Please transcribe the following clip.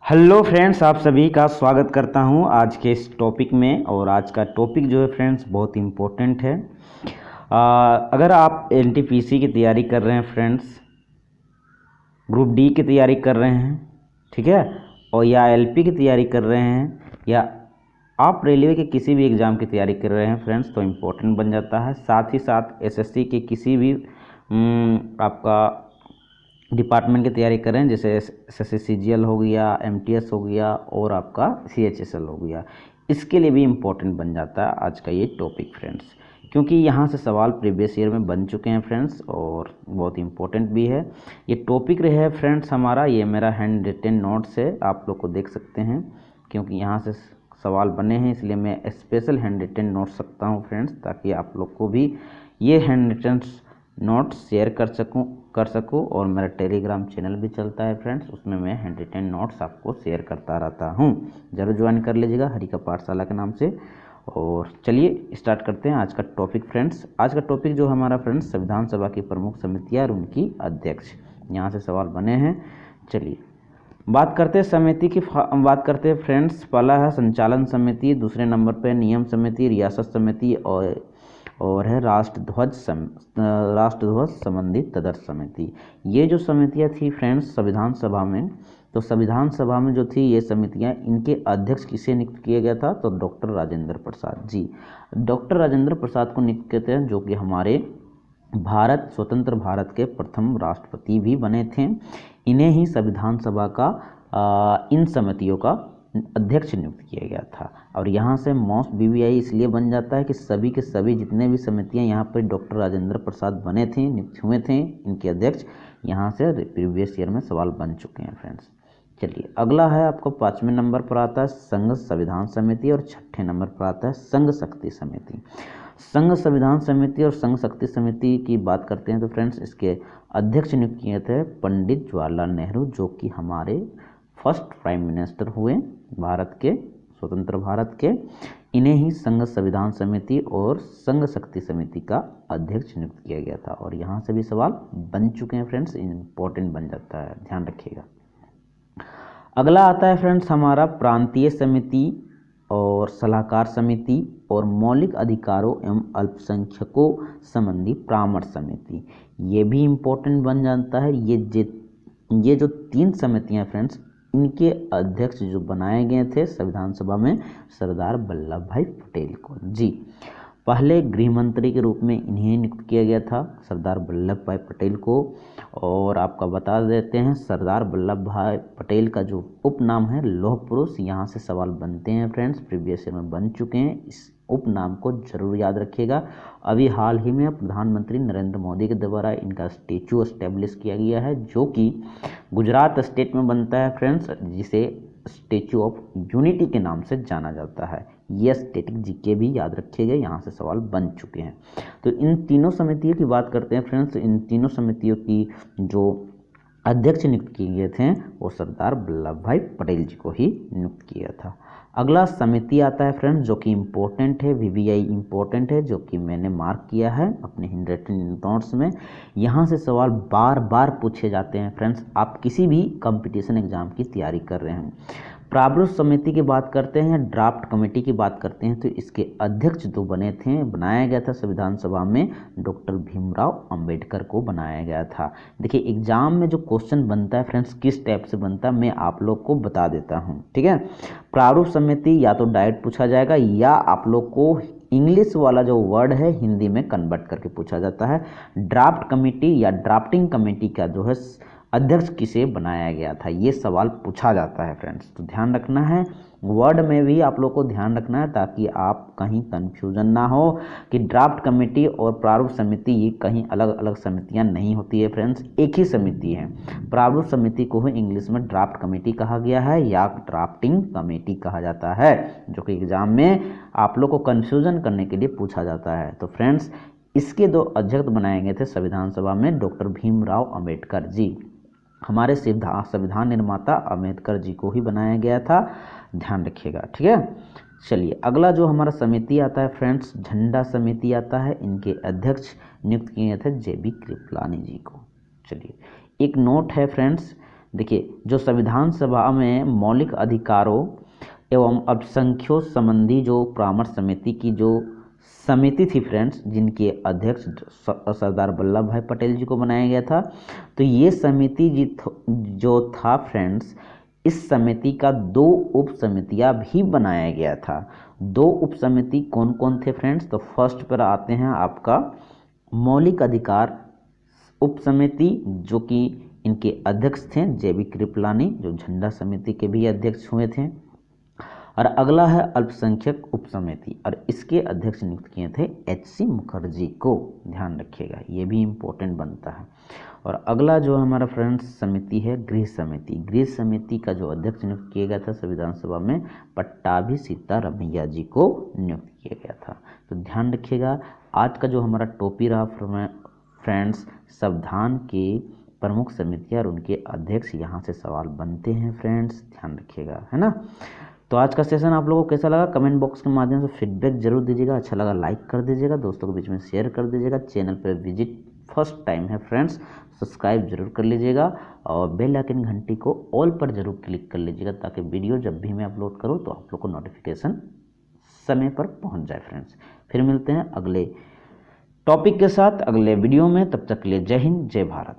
Hello friends, आप सभी का स्वागत करता हूं आज के इस टॉपिक में। और आज का टॉपिक जो है फ्रेंड्स बहुत इम्पोर्टेंट है। अगर आप एनटीपीसी की तैयारी कर रहे हैं फ्रेंड्स, ग्रुप डी की तैयारी कर रहे हैं, ठीक है, और या एलपी की तैयारी कर रहे हैं, या आप रेलवे के किसी भी एग्ज़ाम की तैयारी कर रहे हैं फ्रेंड्स, तो इम्पोर्टेंट बन जाता है। साथ ही साथ एसएससी के किसी भी आपका डिपार्टमेंट की तैयारी करें, जैसे एसएससी सीजीएल हो गया, एमटीएस हो गया और आपका सीएचएसएल हो गया, इसके लिए भी इम्पोर्टेंट बन जाता है आज का ये टॉपिक फ्रेंड्स, क्योंकि यहाँ से सवाल प्रीवियस ईयर में बन चुके हैं फ्रेंड्स और बहुत इम्पोर्टेंट भी है। ये टॉपिक रहे है फ्रेंड्स हमारा, ये मेरा हैंड रिटेन नोट्स है, आप लोग को देख सकते हैं, क्योंकि यहाँ से सवाल बने हैं इसलिए मैं स्पेशल हैंड रिटेन नोट्स रखता हूँ फ्रेंड्स, ताकि आप लोग को भी ये हैंड रिटेन नोट्स शेयर कर सकूं। और मेरा टेलीग्राम चैनल भी चलता है फ्रेंड्स, उसमें मैं हैंड रिटेन नोट्स आपको शेयर करता रहता हूं, जरूर ज्वाइन कर लीजिएगा हरिका पाठशाला के नाम से। और चलिए स्टार्ट करते हैं आज का टॉपिक फ्रेंड्स। आज का टॉपिक जो हमारा फ्रेंड्स, संविधान सभा की प्रमुख समितियां और उनकी अध्यक्ष, यहाँ से सवाल बने हैं। चलिए बात करते हैं समिति की, बात करते हैं फ्रेंड्स। पहला है संचालन समिति, दूसरे नंबर पे नियम समिति, रियासत समिति और है राष्ट्रध्वज संबंधी तदर्थ समिति। ये जो समितियां थी फ्रेंड्स संविधान सभा में, तो संविधान सभा में जो थी ये समितियां, इनके अध्यक्ष किसे नियुक्त किया गया था, तो डॉक्टर राजेंद्र प्रसाद जी। डॉक्टर राजेंद्र प्रसाद को नियुक्त करते हैं, जो कि हमारे स्वतंत्र भारत के प्रथम राष्ट्रपति भी बने थे। इन्हें ही संविधान सभा का इन समितियों का अध्यक्ष नियुक्त किया गया था। और यहाँ से मोस्ट बीवीआई इसलिए बन जाता है कि सभी के सभी जितने भी समितियाँ यहाँ पर डॉक्टर राजेंद्र प्रसाद बने थे, नियुक्त हुए थे, इनके अध्यक्ष यहाँ से प्रीवियस ईयर में सवाल बन चुके हैं फ्रेंड्स। चलिए अगला है आपको 5वें नंबर पर आता है संघ संविधान समिति और 6ठे नंबर पर आता है संघ शक्ति समिति। संघ संविधान समिति और संघ शक्ति समिति की बात करते हैं तो फ्रेंड्स इसके अध्यक्ष नियुक्त किए थे पंडित जवाहरलाल नेहरू, जो कि हमारे फर्स्ट प्राइम मिनिस्टर हुए भारत के, स्वतंत्र भारत के। इन्हें ही संघ संविधान समिति और संघ शक्ति समिति का अध्यक्ष नियुक्त किया गया था। और यहाँ से भी सवाल बन चुके हैं फ्रेंड्स, इम्पोर्टेंट बन जाता है, ध्यान रखिएगा। अगला आता है फ्रेंड्स हमारा प्रांतीय समिति और सलाहकार समिति और मौलिक अधिकारों एवं अल्पसंख्यकों संबंधी परामर्श समिति। ये भी इम्पोर्टेंट बन जाता है। ये जो 3 समितियां फ्रेंड्स, इनके अध्यक्ष जो बनाए गए थे संविधान सभा में, सरदार वल्लभ भाई पटेल को जी। पहले गृह मंत्री के रूप में इन्हें नियुक्त किया गया था, सरदार वल्लभ भाई पटेल को। और आपका बता देते हैं सरदार वल्लभ भाई पटेल का जो उपनाम है लौह पुरुष, यहाँ से सवाल बनते हैं फ्रेंड्स, प्रीवियस ईयर में बन चुके हैं। इस उपनाम को जरूर याद रखिएगा। अभी हाल ही में प्रधानमंत्री नरेंद्र मोदी के द्वारा इनका स्टेचू एस्टेब्लिश किया गया है, जो कि गुजरात स्टेट में बनता है फ्रेंड्स, जिसे स्टेचू ऑफ यूनिटी के नाम से जाना जाता है। ये स्टैटिक जीके भी याद रखिएगा, यहाँ से सवाल बन चुके हैं। तो इन तीनों समितियों की बात करते हैं फ्रेंड्स। इन तीनों समितियों की जो अध्यक्ष नियुक्त किए गए थे वो सरदार वल्लभ भाई पटेल जी को ही नियुक्त किया था। अगला समिति आता है फ्रेंड्स, जो कि इम्पोर्टेंट है, वीवीआई इम्पोर्टेंट है, जो कि मैंने मार्क किया है अपने हैंडरिटन नोट्स में। यहाँ से सवाल बार बार पूछे जाते हैं फ्रेंड्स, आप किसी भी कंपटीशन एग्जाम की तैयारी कर रहे हैं। प्रारूप समिति की बात करते हैं, ड्राफ्ट कमेटी की बात करते हैं, तो इसके अध्यक्ष जो बनाया गया था संविधान सभा में, डॉक्टर भीमराव अंबेडकर को बनाया गया था। देखिए एग्जाम में जो क्वेश्चन बनता है फ्रेंड्स, किस टाइप से बनता है मैं आप लोग को बता देता हूँ, ठीक है। प्रारूप समिति या तो डायरेक्ट पूछा जाएगा, या आप लोग को इंग्लिश वाला जो वर्ड है हिंदी में कन्वर्ट करके पूछा जाता है। ड्राफ्ट कमेटी या ड्राफ्टिंग कमेटी का जो है अध्यक्ष किसे बनाया गया था, ये सवाल पूछा जाता है फ्रेंड्स, तो ध्यान रखना है। वर्ड में भी आप लोग को ध्यान रखना है, ताकि आप कहीं कंफ्यूजन ना हो कि ड्राफ्ट कमेटी और प्रारूप समिति ये कहीं अलग अलग समितियां नहीं होती है फ्रेंड्स, एक ही समिति है। प्रारूप समिति को ही इंग्लिश में ड्राफ्ट कमेटी कहा गया है या ड्राफ्टिंग कमेटी कहा जाता है, जो कि एग्जाम में आप लोग को कन्फ्यूजन करने के लिए पूछा जाता है। तो फ्रेंड्स इसके 2 अध्यक्ष बनाए गए थे संविधान सभा में, डॉक्टर भीमराव अंबेडकर जी, हमारे संविधान निर्माता अंबेडकर जी को ही बनाया गया था, ध्यान रखिएगा, ठीक है। चलिए अगला जो हमारा समिति आता है फ्रेंड्स, झंडा समिति आता है, इनके अध्यक्ष नियुक्त किए थे जेबी कृपलानी जी को। चलिए एक नोट है फ्रेंड्स, देखिए, जो संविधान सभा में मौलिक अधिकारों एवं अल्पसंख्यों संबंधी जो परामर्श समिति की जो समिति थी फ्रेंड्स, जिनके अध्यक्ष सरदार वल्लभ भाई पटेल जी को बनाया गया था, तो ये समिति जो था फ्रेंड्स, इस समिति का 2 उप समितियां भी बनाया गया था। 2 उप समिति कौन कौन थे फ्रेंड्स? तो फर्स्ट पर आते हैं आपका मौलिक अधिकार उप समिति, जो कि इनके अध्यक्ष थे JB कृपलानी, जो झंडा समिति के भी अध्यक्ष हुए थे। और अगला है अल्पसंख्यक उप समिति, और इसके अध्यक्ष नियुक्त किए थे HC मुखर्जी को। ध्यान रखिएगा, ये भी इम्पोर्टेंट बनता है। और अगला जो हमारा फ्रेंड्स समिति है गृह समिति। गृह समिति का जो अध्यक्ष नियुक्त किया गया था संविधान सभा में पट्टाभी सीतारमैया जी को नियुक्त किया गया था। तो ध्यान रखिएगा, आज का जो हमारा टॉपिक रहा फ्रेंड्स, संविधान के प्रमुख समितियाँ और उनके अध्यक्ष, यहाँ से सवाल बनते हैं फ्रेंड्स, ध्यान रखिएगा, है ना। तो आज का सेशन आप लोगों को कैसा लगा? कमेंट बॉक्स के माध्यम से फीडबैक जरूर दीजिएगा। अच्छा लगा लाइक कर दीजिएगा, दोस्तों के बीच में शेयर कर दीजिएगा। चैनल पर विजिट फर्स्ट टाइम है फ्रेंड्स, सब्सक्राइब जरूर कर लीजिएगा और बेल आइकन घंटी को ऑल पर जरूर क्लिक कर लीजिएगा, ताकि वीडियो जब भी मैं अपलोड करूँ तो आप लोग को नोटिफिकेशन समय पर पहुँच जाए फ्रेंड्स। फिर मिलते हैं अगले टॉपिक के साथ अगले वीडियो में, तब तक के लिए जय हिंद, जय भारत।